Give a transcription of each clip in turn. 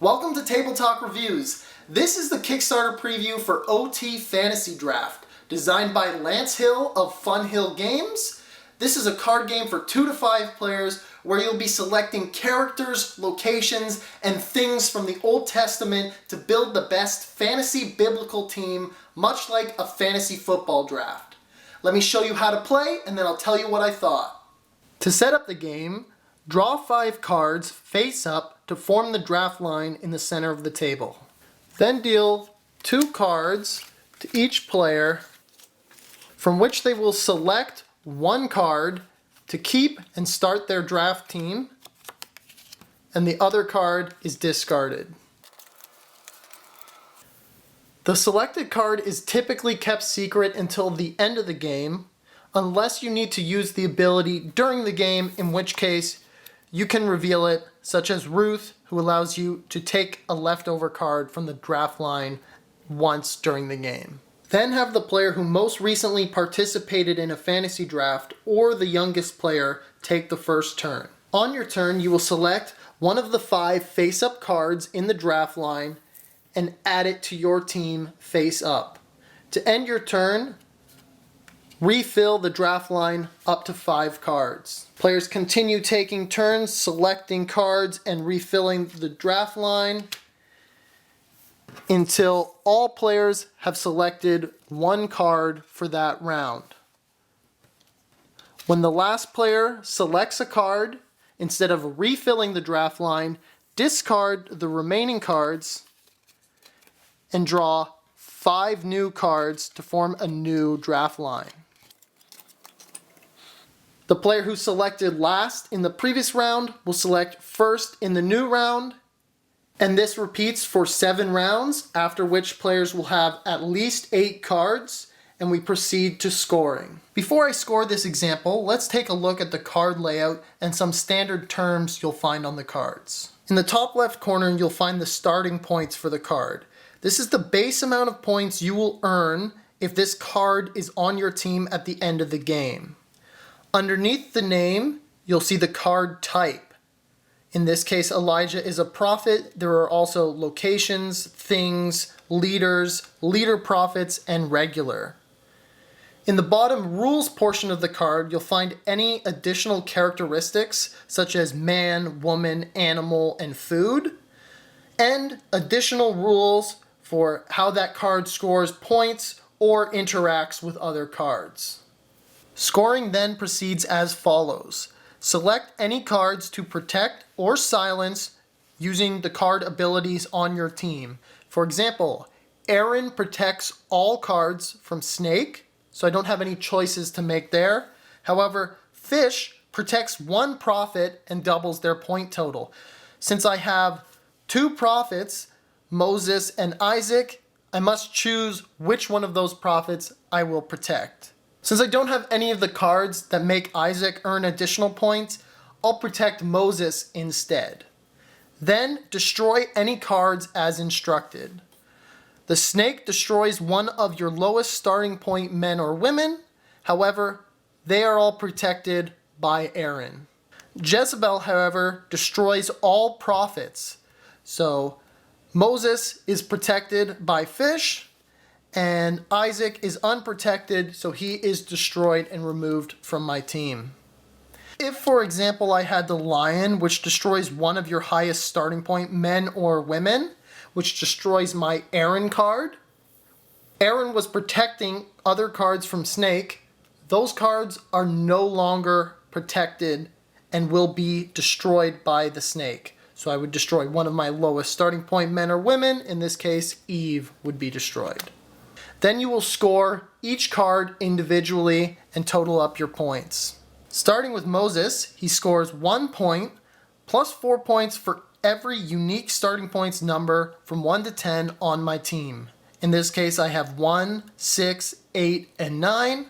Welcome to Table Talk Reviews. This is the Kickstarter preview for OT Fantasy Draft, designed by Lance Hill of Funhill Games. This is a card game for 2 to 5 players where you'll be selecting characters, locations, and things from the Old Testament to build the best fantasy biblical team, much like a fantasy football draft. Let me show you how to play, and then I'll tell you what I thought. To set up the game, draw 5 cards face up to form the draft line in the center of the table. Then deal 2 cards to each player, from which they will select 1 card to keep and start their draft team, and the other card is discarded. The selected card is typically kept secret until the end of the game, unless you need to use the ability during the game, in which case you can reveal it, such as Ruth, who allows you to take a leftover card from the draft line once during the game. Then have the player who most recently participated in a fantasy draft or the youngest player take the first turn. On your turn, you will select one of the 5 face-up cards in the draft line and add it to your team face up. To end your turn, refill the draft line up to 5 cards. Players continue taking turns, selecting cards, and refilling the draft line until all players have selected 1 card for that round. When the last player selects a card, instead of refilling the draft line, discard the remaining cards and draw 5 new cards to form a new draft line. The player who selected last in the previous round will select first in the new round, and this repeats for 7 rounds, after which players will have at least 8 cards, and we proceed to scoring. Before I score this example, let's take a look at the card layout and some standard terms you'll find on the cards. In the top left corner, you'll find the starting points for the card. This is the base amount of points you will earn if this card is on your team at the end of the game. Underneath the name, you'll see the card type. In this case, Elijah is a prophet. There are also locations, things, leaders, leader prophets, and regular. In the bottom rules portion of the card, you'll find any additional characteristics such as man, woman, animal, and food, and additional rules for how that card scores points or interacts with other cards. Scoring then proceeds as follows. Select any cards to protect or silence using the card abilities on your team. For example, Aaron protects all cards from Snake, so I don't have any choices to make there. However, Fish protects 1 prophet and doubles their point total. Since I have 2 prophets, Moses and Isaac, I must choose which one of those prophets I will protect. Since I don't have any of the cards that make Isaac earn additional points, I'll protect Moses instead. Then destroy any cards as instructed. The snake destroys one of your lowest starting point men or women. However, they are all protected by Aaron. Jezebel, however, destroys all prophets. So Moses is protected by Fish, and Isaac is unprotected, so he is destroyed and removed from my team. If, for example, I had the lion, which destroys one of your highest starting point men or women, which destroys my Aaron card, Aaron was protecting other cards from Snake, those cards are no longer protected and will be destroyed by the snake. So I would destroy one of my lowest starting point men or women. In this case, Eve would be destroyed. Then you will score each card individually and total up your points. Starting with Moses, he scores 1 point plus 4 points for every unique starting points number from 1 to 10 on my team. In this case, I have 1, 6, 8, and 9.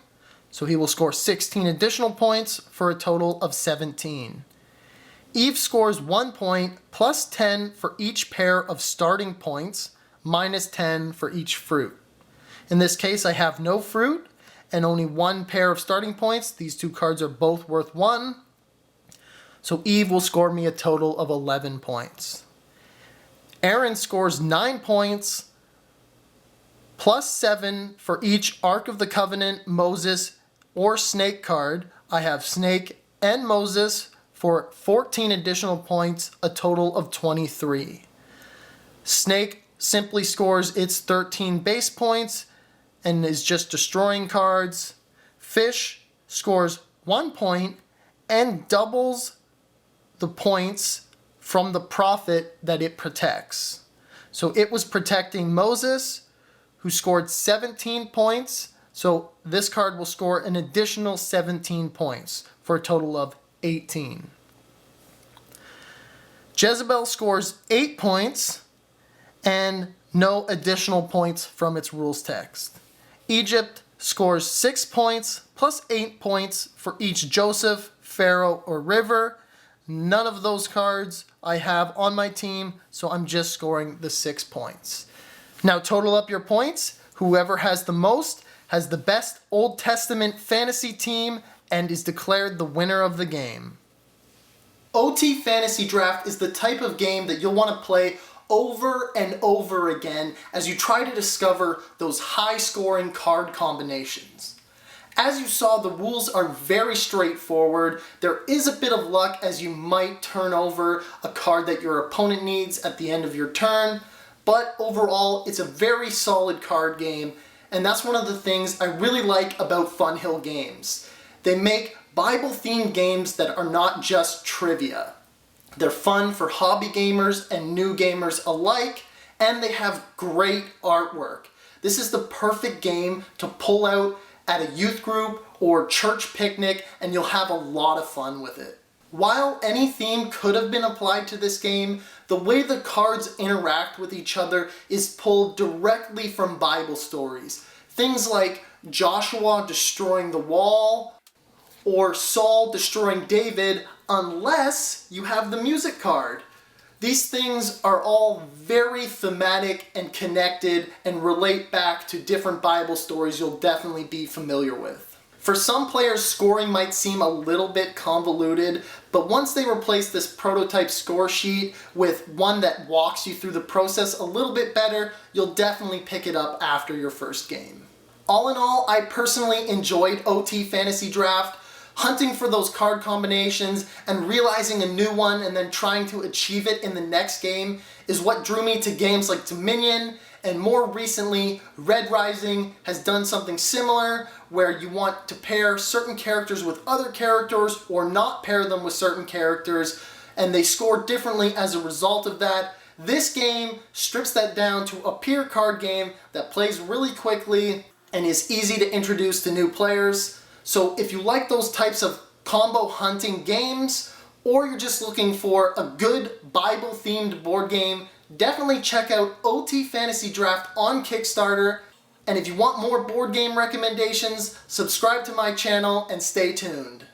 So he will score 16 additional points for a total of 17. Eve scores 1 point plus 10 for each pair of starting points, minus 10 for each fruit. In this case, I have no fruit and only 1 pair of starting points. These 2 cards are both worth 1. So Eve will score me a total of 11 points. Aaron scores 9 points, plus 7 for each Ark of the Covenant, Moses, or Snake card. I have Snake and Moses for 14 additional points, a total of 23. Snake simply scores its 13 base points and is just destroying cards. Fish scores 1 point and doubles the points from the prophet that it protects. So it was protecting Moses, who scored 17 points. So this card will score an additional 17 points for a total of 18. Jezebel scores 8 points and no additional points from its rules text. Egypt scores 6 points plus 8 points for each Joseph, Pharaoh, or River. None of those cards I have on my team, so I'm just scoring the 6 points. Now total up your points. Whoever has the most has the best Old Testament fantasy team and is declared the winner of the game. OT Fantasy Draft is the type of game that you'll want to play over and over again as you try to discover those high-scoring card combinations. As you saw, the rules are very straightforward. There is a bit of luck as you might turn over a card that your opponent needs at the end of your turn, but overall it's a very solid card game, and that's one of the things I really like about Funhill Games. They make Bible-themed games that are not just trivia. They're fun for hobby gamers and new gamers alike, and they have great artwork. This is the perfect game to pull out at a youth group or church picnic, and you'll have a lot of fun with it. While any theme could have been applied to this game, the way the cards interact with each other is pulled directly from Bible stories. Things like Joshua destroying the wall, or Saul destroying David, unless you have the music card. These things are all very thematic and connected and relate back to different Bible stories you'll definitely be familiar with. For some players, scoring might seem a little bit convoluted, but once they replace this prototype score sheet with one that walks you through the process a little bit better, you'll definitely pick it up after your first game. All in all, I personally enjoyed OT Fantasy Draft. Hunting for those card combinations and realizing a new one and then trying to achieve it in the next game is what drew me to games like Dominion, and more recently, Red Rising has done something similar where you want to pair certain characters with other characters or not pair them with certain characters, and they score differently as a result of that. This game strips that down to a pure card game that plays really quickly and is easy to introduce to new players. So if you like those types of combo hunting games, or you're just looking for a good Bible-themed board game, definitely check out OT Fantasy Draft on Kickstarter. And if you want more board game recommendations, subscribe to my channel and stay tuned.